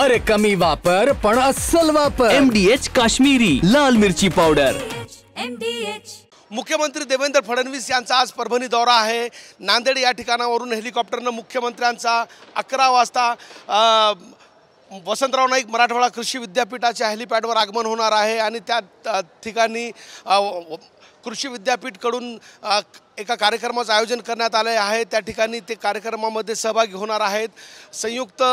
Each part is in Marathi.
अरे कमी वापर पण अस्सल वापर। MDH काश्मीरी लाल मिरची पावडर। मुख्यमंत्री देवेंद्र फडणवीस यांचा आज परभणी दौरा आहे। नांदेड या ठिकाणावरून हेलिकॉप्टरनं मुख्यमंत्र्यांचा 11 वाजता वसंतराव नाईक मराठवाडा कृषी विद्यापीठाच्या हेलिपॅडवर आगमन होणार आहे आणि त्या ठिकाणी कृषी विद्यापीठाकडून एका कार्यक्रमाचं आयोजन करण्यात आले आहे। त्या ठिकाणी ते कार्यक्रमामध्ये सहभागी होणार आहेत। संयुक्त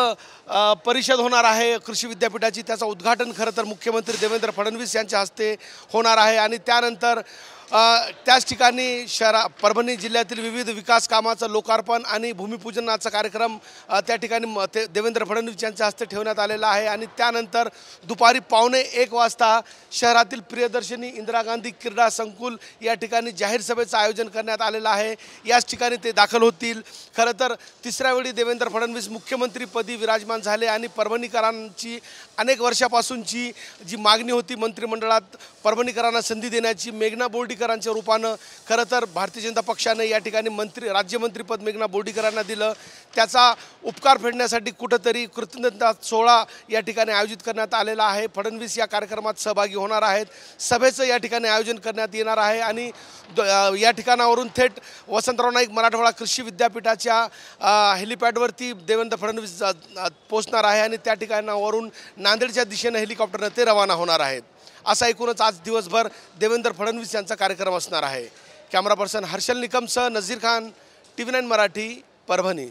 परिषद होणार आहे कृषी विद्यापीठाची, त्याचं उद्घाटन खरं तर मुख्यमंत्री देवेंद्र फडणवीस यांच्या हस्ते होणार आहे आणि त्यानंतर त्याच ठिकाणी परभणी जिल्ह्यातील विविध विकास कामाचं लोकार्पण आणि भूमिपूजनाचा कार्यक्रम त्या ठिकाणी देवेंद्र फडणवीस यांच्या हस्ते ठेवण्यात आलेला आहे आणि त्यानंतर दुपारी 1:15 वाजता शहरातील प्रियदर्शनी इंदिरा गांधी क्रीडा संकुल या ठिकाणी जाहीर सभेचं आयोजन करण्यात आलेलं आहे। याच ठिकाणी ते दाखल होतील। खरं तर तिसऱ्या वेळी देवेंद्र फडणवीस मुख्यमंत्रीपदी विराजमान झाले आणि परभणीकरांची अनेक वर्षापासूनची जी मागणी होती मंत्रिमंडळात परभणीकरांना संधी देण्याची, मेघना बोर्डीकरांच्या रूपानं खरं तर भारतीय जनता पक्षाने या ठिकाणी राज्यमंत्रीपद मेघना बोर्डीकरांना दिलं। त्याचा उपकार फेडण्यासाठी कुठंतरी कृतज्ञता सोहळा या ठिकाणी आयोजित करण्यात आलेला आहे। फडणवीस या कार्यक्रमात सहभागी होणार आहेत। सभेचं या ठिकाणी आयोजन करण्यात येणार आहे आणि या ठिकाणावरून थेट वसंतराव नाईक मराठवाडा कृषी विद्यापीठाच्या हेलिपॅडवरती देवेंद्र फडणवीस पोहोचणार आहे आणि त्या ठिकाणावरून नांदेडच्या दिशेने हेलिकॉप्टरने ते रवाना होणार आहेत। असा एकूणच आज दिवसभर देवेंद्र फडणवीस यांचा कार्यक्रम असणार आहे। कॅमेरा पर्सन हर्षल निकमसह नजीर खान, TV9 मराठी, परभणी।